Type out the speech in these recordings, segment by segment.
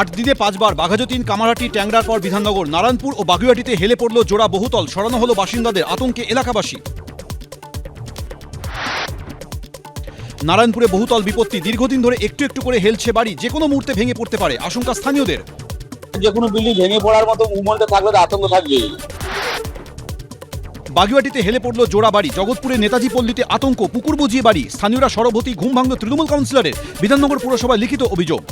8 দিনে 5 বার বাঘাযতীন, কামারহাটি, ট্যাংরার পর বিধাননগর, নারায়ণপুর ও বাগুইআটিতে হেলে পড়ল জোড়া বহুতল। সরানো হলো বাসিন্দাদের, আতঙ্কে এলাকাবাসী। নারায়ণপুরে বহুতল বিপত্তি, দীর্ঘদিন ধরে একটু একটু করে হেলছে বাড়ি, যে কোনো মুহূর্তে ভেঙে পড়তে পারে, আশঙ্কা স্থানীয়দের। যে কোনো বিল্ডিং ভেঙে পড়ার মতো মুভমেন্টে থাকলে তো আতঙ্ক থাকবেই। বাগুইআটিতে হেলে পড়ল জোড়া বাড়ি, জগৎপুরে নেতাজি পল্লীতে আতঙ্ক, পুকুর বুঝিয়ে বাড়ি, স্থানীয়রা সরবতি, ঘুম ভাঙল তৃণমূল কাউন্সিলরের, বিধাননগর পুরসভায় লিখিত অভিযোগ।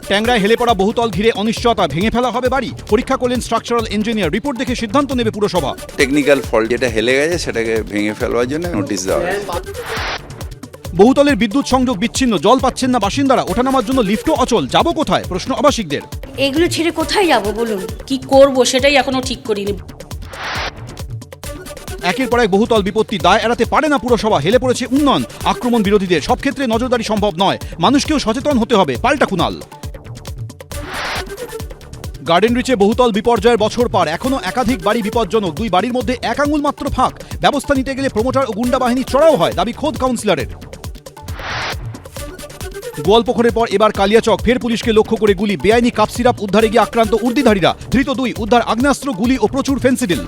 ট্যাংরায় হেলে পড়া বহুতল ঘিরে অনিশ্চয়তা, ভেঙে ফেলা হবে বাড়ি, পরীক্ষা করলেন স্ট্রাকচারাল ইঞ্জিনিয়ার, রিপোর্ট দেখে সিদ্ধান্ত নেবে পুরসভা। টেকনিক্যাল ফল্ট যেটা হেলে গেছে সেটাকে ভেঙে ফেলবার জন্য নোটিশ দেওয়া হয়েছে। বহুতলের বিদ্যুৎ সংযোগ বিচ্ছিন্ন, জল পাচ্ছেন না বাসিন্দারা, ওঠানামার জন্য লিফটও অচল, যাব কোথায় প্রশ্ন আবাসিকদের। এগুলো ছেড়ে কোথায় যাব বলুন? কি করব সেটাই এখনো ঠিক করিনি। একের পর এক বহুতল বিপত্তি, দায় এড়াতে পারে না পুরসভা, হেলে পড়েছে উন্নয়ন, আক্রমণ বিরোধীদের, সব ক্ষেত্রে নজরদারি সম্ভব নয়, মানুষকেও সচেতন হতে হবে, পাল্টা কুনাল। গার্ডেন রিচে বহুতল বিপর্যয়ের বছর পার, এখনো একাধিক বাড়ি বিপজ্জনক, 2 বাড়ির মধ্যে 1 আঙুল মাত্র ফাঁক, ব্যবস্থা নিতে গেলে প্রমোটার ও গুন্ডা বাহিনী চড়াও হয়, দাবি খোদ কাউন্সিলরের। গোয়ালপুকুরের পর এবার কালিয়াচক, ফের পুলিশকে লক্ষ্য করে গুলি, বেআইনি কাপ সিরাপ উদ্ধারে গিয়ে আক্রান্ত উর্দিধারীরা, ধৃত 2, উদ্ধার আগ্নেয়াস্ত্র, গুলি ও প্রচুর ফেন্সিডিল।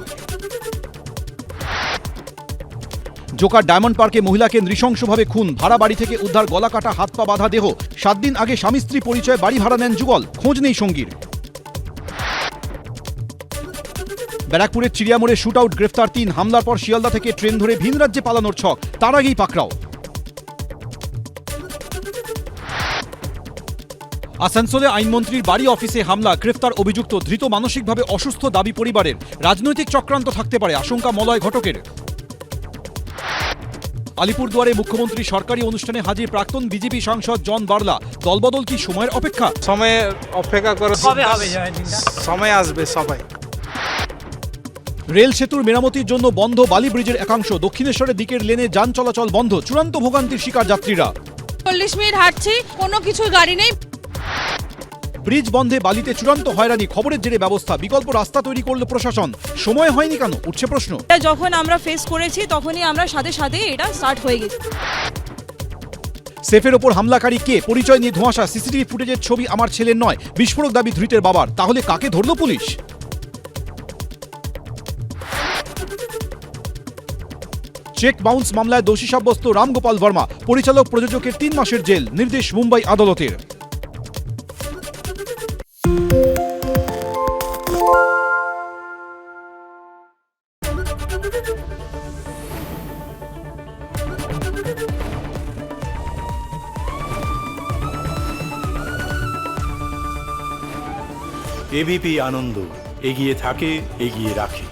জোকার ডায়মন্ড পার্কে মহিলাকে নৃশংসভাবে খুন, ভাড়া বাড়ি থেকে উদ্ধার গলা কাটা, হাত পা বাঁধা দেহ, 7 দিন আগে স্বামী স্ত্রী পরিচয় বাড়ি ভাড়া নেন যুগল, খোঁজ নেই সঙ্গীর। ব্যারাকপুরের চিড়িয়ামোড়ে শুট আউট, গ্রেফতার 3, হামলার পর শিয়ালদা থেকে ট্রেন ধরে ভিন রাজ্যে পালানোর ছক, তার আগেই পাকড়াও। আসানসোলে আইনমন্ত্রীর বাড়ি অফিসে হামলা, গ্রেফতার অভিযুক্ত, ধৃত মানসিকভাবে অসুস্থ, দাবি পরিবারের, রাজনৈতিক চক্রান্ত থাকতে পারে, আশঙ্কা মলয় ঘটকের। আলিপুরদুয়ারে মুখ্যমন্ত্রী সরকারি অনুষ্ঠানে হাজির প্রাক্তন বিজেপি সাংসদ জন বার্লা, দলবদল কি সময়ের অপেক্ষা? সময়ে অপেক্ষা করে, সময় আসবে সবাই। রেল সেতুর মেরামতির জন্য বন্ধ বালি ব্রিজের একাংশ, দক্ষিণেশ্বরের দিকের লেনে যান চলাচল বন্ধ, চূড়ান্ত ভোগান্তির শিকার যাত্রীরা। 40 মিনিট হাঁটছি, কোনো কিছু গাড়ি নেই। ব্রিজ বন্ধে বালিতে চূড়ান্ত হয়রানি, খবরের জেরে ব্যবস্থা, বিকল্প রাস্তা তৈরি করল প্রশাসন, সময় হয়নি কেন উঠছে প্রশ্ন। যখন আমরা ফেস করেছি তখনই আমরা সাথে সাথে এটা স্টার্ট হয়ে গেছে। সেফের ওপর হামলাকারী কে, পরিচয় নিয়ে ধোঁয়াশা, সিসিটিভি ফুটেজের ছবি আমার ছেলের নয়, বিস্ফোরক দাবি ধৃতের বাবার, তাহলে কাকে ধরল পুলিশ? চেক বাউন্স মামলায় দোষী সাব্যস্ত রামগোপাল বর্মা, পরিচালক প্রযোজকের 3 মাসের জেল, নির্দেশ মুম্বাই আদালতের। এবিপি আনন্দ, এগিয়ে থাকে, এগিয়ে রাখে।